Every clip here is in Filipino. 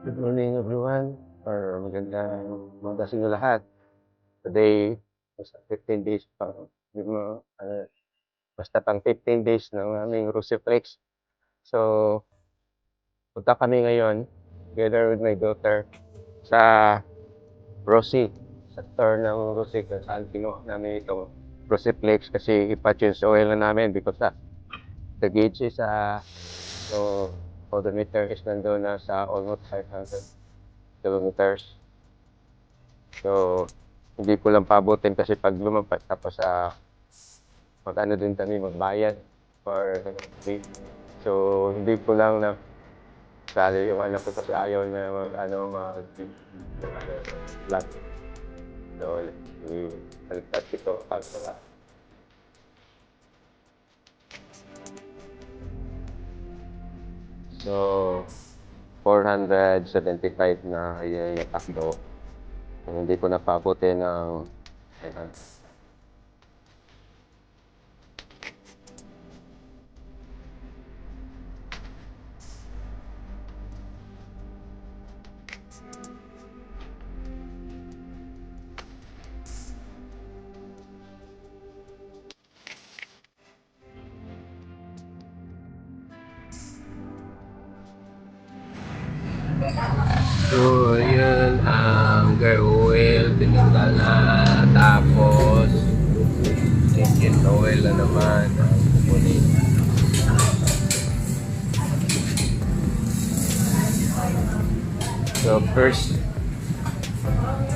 Good morning everyone, or magandang umaga sa inyo lahat. Today, basta 15 days pa, basta pang 15 days ng aming Rusiflex. So, punta kami ngayon, together with my daughter, sa Rosie, sa store ng Rosie, kung saan kinuha namin itong Rusiflex kasi ipa-change oil na namin because the gauge is so odometer is nandun na sa almost 500 kilometers. So, hindi ko lang pabutin kasi pag lumampas tapos mag-ano din kami magbayad for free. So, hindi ko lang na sali yung anak ko kasi ayaw na mag-vlog. So, i-aligtas ito. So, 475 na iyatakbo. Hindi ko napabutin ng So, yun, ang gear oil, tinanggal na, tapos engine oil na naman ang kukunin. So, first,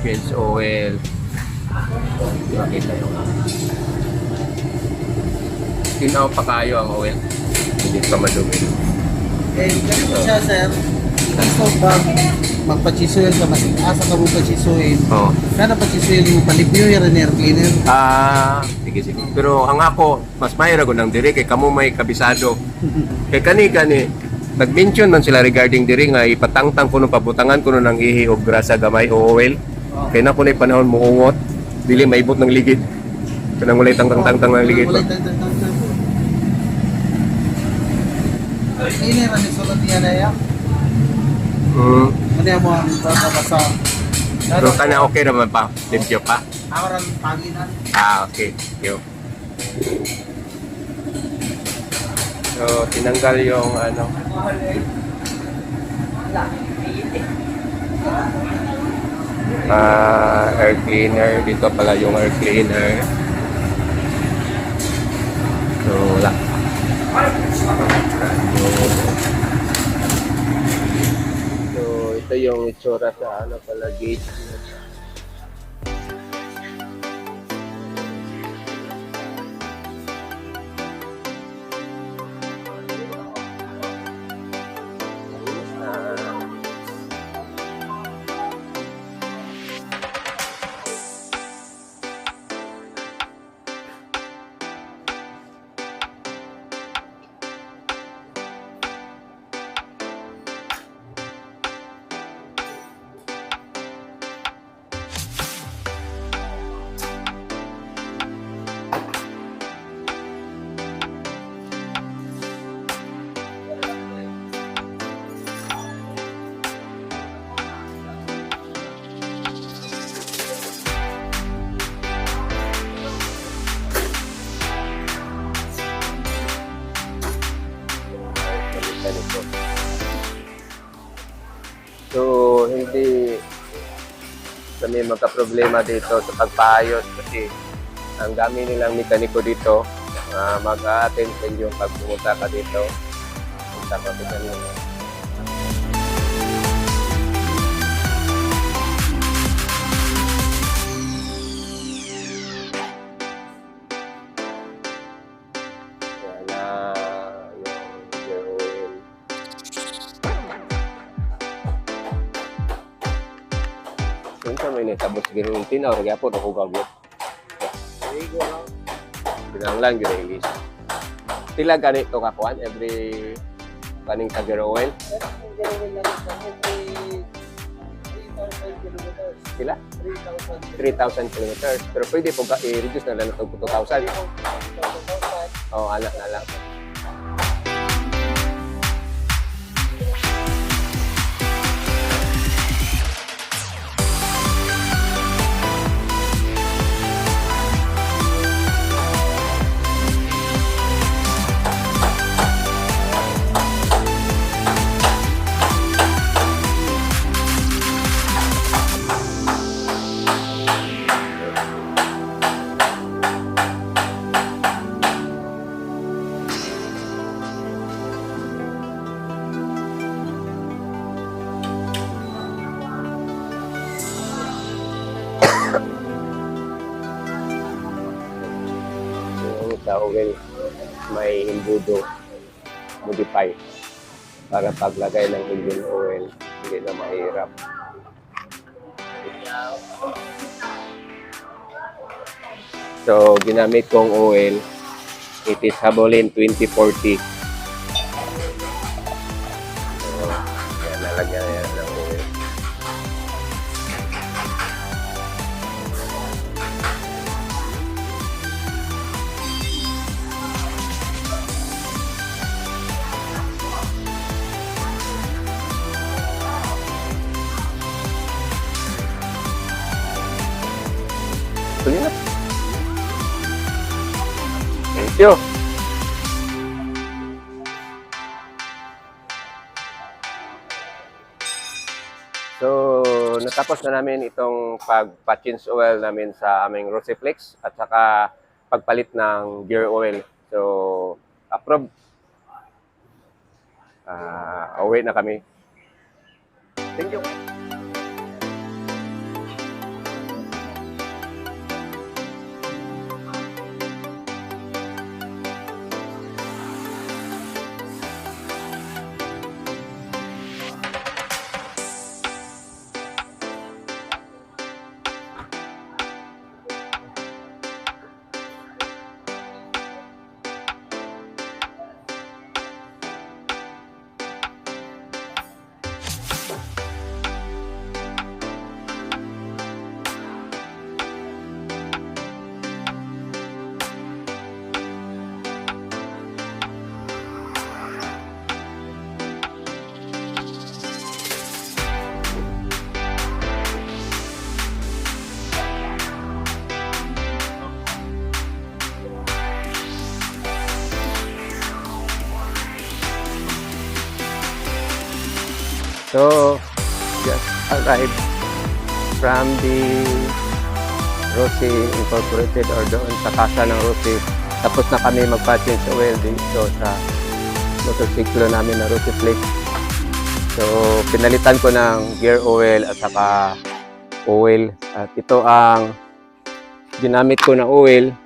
change oil. Makita yung tinaw pa kayo ang oil. Hindi pa madumi. Eh, ganito siya, sir. Gusto ba magpachisuin ka, asa ka mo pachisuin? Oo. Kada pachisuin mo, palipyo yung air cleaner. Sige, sige. Pero ang ako, mas mayroon ko ng diri kay kamo may kabisado. Kay kani, nag-mention man sila regarding diri nga ipatangtang ko ng pabutangan ko ng ihi o grasa gamay o oil. Kay na ko na panahon muungot, dili maibot ng ligid. Kanang ulay tangtang ng ligid. Ulay tang. Cleaner, ano sulot niya na yan? Ano mo ang basa? Pero kana okay naman pa, limpyo pa. Awaran paginan. Okay. Yo. So, tinanggal yung air cleaner. Dito pala yung air cleaner. So, wala. So, ito yung itsura sa pala gauge. So, hindi kami magka-problema dito sa pagpaayos kasi ang dami nilang mekaniko dito mag-a-attend sa inyo pag pumunta ka dito. Punta ka sa kanila. Minsan may natabot sa gano'n tinaw, nagyapon ako gagawin. Pinanglang yun yung isa. Sila ganito kakuan every kaning ka-gear oil? Sila? 3,000 kilometers. Pero pwede po i-reduce na lang ito 2,000. Oo, anak na lang. sa oil, may imbudo, modify, para paglagay ng engine oil, hindi na mahirap. So, ginamit kong oil, it is Habolin 2040. So, yan, nalagyan na yan ng oil. Tuloy na. Thank you. So, natapos na namin itong pag-change oil namin sa aming Rosiflex at saka pagpalit ng gear oil. So, approve. Uwi na kami. Thank you. So, just arrived from the Rossi Incorporated or doon sa kasa ng Rossi. Tapos na kami magpa-change oil dito sa motorsiklo namin na Rosiflex. So, pinalitan ko ng gear oil at saka oil. At ito ang ginamit ko na oil.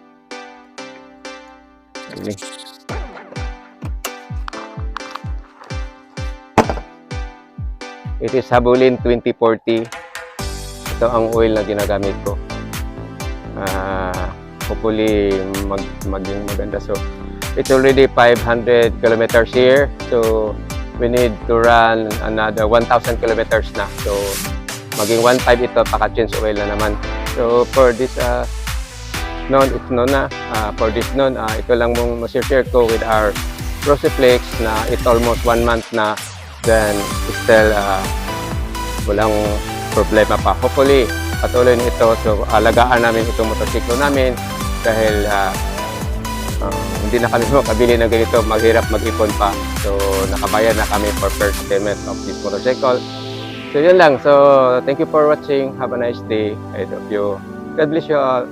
It is Habolin 2040. Ito ang oil na ginagamit ko. Hopefully maging maganda. So it's already 500 kilometers here. So we need to run another 1,000 kilometers na. So maging 1.5 ito, paka-change oil na naman. So for this it's known na. For this ito lang mong ma-share ko with our Rosiflex na it's almost 1 month na. Then still walang problema pa. Hopefully patuloy na ito. So alagaan namin itong motorsiklo namin dahil hindi na kami makabili ng ganito, maghirap mag-ipon pa. So nakabayad na kami for first payment of this motorcycle. So yun lang. So thank you for watching. Have a nice day. I hope you. God bless you all.